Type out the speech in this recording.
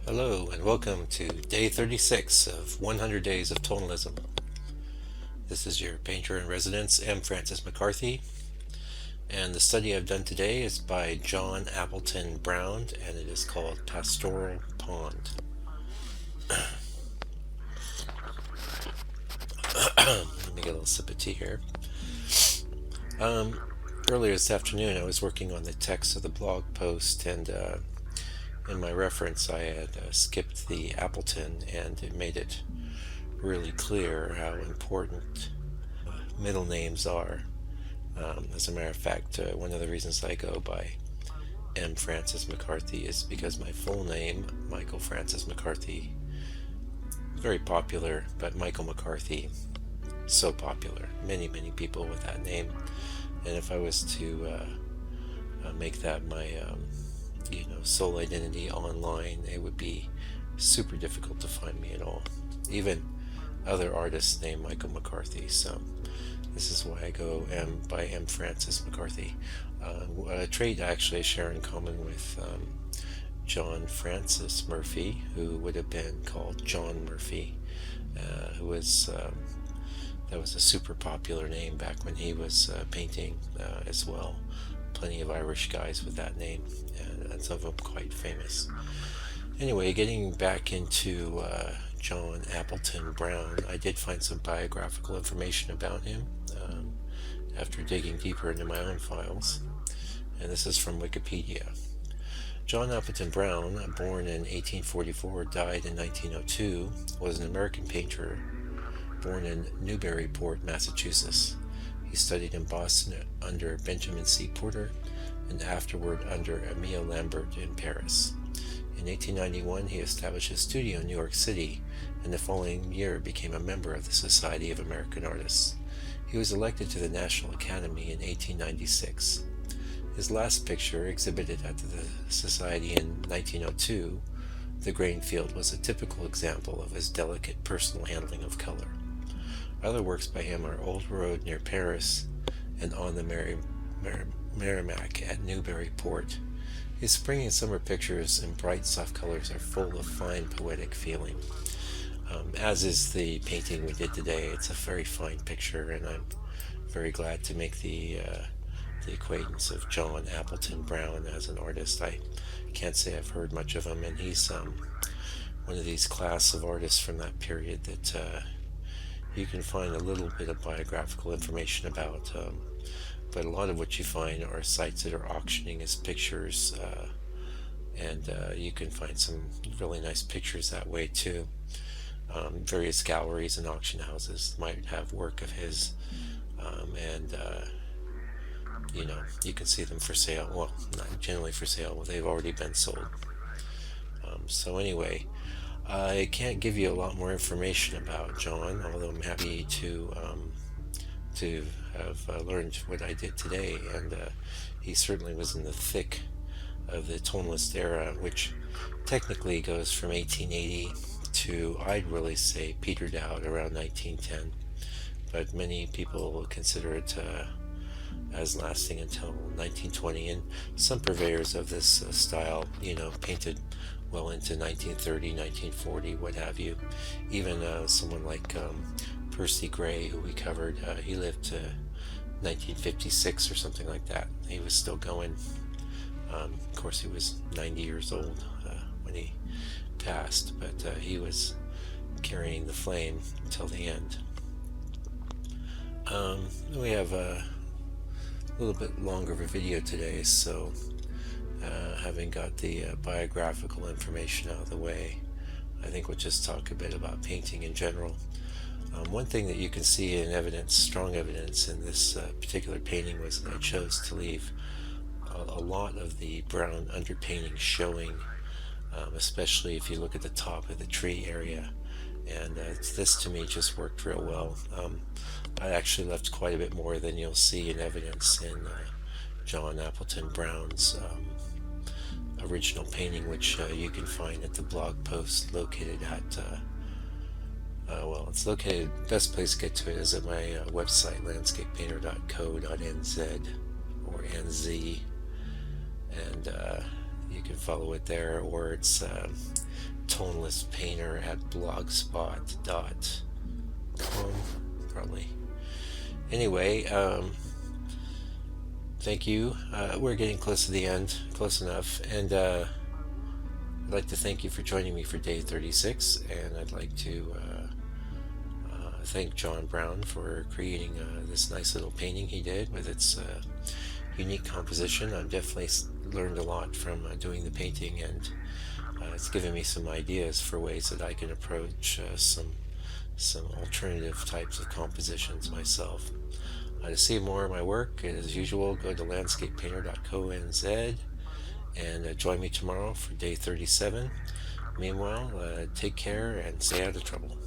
Hello and welcome to day 36 of 100 Days of Tonalism. This is your painter in residence, M. Francis McCarthy, and the study I've done today is by John Appleton Brown, and it is called Pastoral Pond. Let me get a little sip of tea here. Earlier this afternoon I was working on the text of the blog post, and in my reference I had skipped the Appleton, and it made it really clear how important middle names are. As a matter of fact, one of the reasons I go by M. Francis McCarthy is because my full name, Michael Francis McCarthy, is very popular, but Michael McCarthy, so popular. Many people with that name. And if I was to make that my sole identity online, it would be super difficult to find me at all. Even other artists named Michael McCarthy. So this is why I go by M. Francis McCarthy. A trait actually I share in common with John Francis Murphy, who would have been called John Murphy, who was that was a super popular name back when he was painting as well. Plenty of Irish guys with that name, and some of them quite famous. Anyway, getting back into John Appleton Brown, I did find some biographical information about him after digging deeper into my own files, and this is from Wikipedia. John Appleton Brown, born in 1844, died in 1902, was an American painter born in Newburyport, Massachusetts. He studied in Boston under Benjamin C. Porter and afterward under Emile Lambert in Paris. In 1891, he established his studio in New York City, and the following year became a member of the Society of American Artists. He was elected to the National Academy in 1896. His last picture, exhibited at the Society in 1902, The Grain Field, was a typical example of his delicate personal handling of color. Other works by him are Old Road near Paris and On the Merrimack at Newburyport. His spring and summer pictures in bright, soft colors are full of fine, poetic feeling. As is the painting we did today. It's a very fine picture, and I'm very glad to make the acquaintance of John Appleton Brown as an artist. I can't say I've heard much of him, and he's one of these class of artists from that period that you can find a little bit of biographical information about, but a lot of what you find are sites that are auctioning his pictures, and you can find some really nice pictures that way too. Various galleries and auction houses might have work of his, and you can see them for sale. Well, not generally for sale, they've already been sold. So anyway, I can't give you a lot more information about John, although I'm happy to have learned what I did today, and he certainly was in the thick of the tonalist era, which technically goes from 1880 to, I'd really say, petered out around 1910, but many people consider it as lasting until 1920, and some purveyors of this style, painted well into 1930, 1940, what have you. Even someone like Percy Gray, who we covered, he lived to 1956 or something like that. He was still going. Of course, he was 90 years old when he passed, but he was carrying the flame until the end. We have a little bit longer of a video today, so having got the biographical information out of the way, I think we'll just talk a bit about painting in general. One thing that you can see in evidence, strong evidence in this particular painting, was that I chose to leave a lot of the brown underpainting showing, especially if you look at the top of the tree area, and this to me just worked real well. I actually left quite a bit more than you'll see in evidence in John Appleton Brown's original painting, which you can find at the blog post located at it's located, best place to get to it is at my website, landscapepainter.co.nz or NZ, and You can follow it there, or it's tonelesspainter at blogspot.com, probably. Anyway, thank you. We're getting close to the end, close enough, and I'd like to thank you for joining me for day 36, and I'd like to thank John Brown for creating this nice little painting he did with its unique composition. I've definitely learned a lot from doing the painting, and it's given me some ideas for ways that I can approach some alternative types of compositions myself. To see more of my work, as usual, go to landscapepainter.co.nz and join me tomorrow for day 37. Meanwhile, take care and stay out of trouble.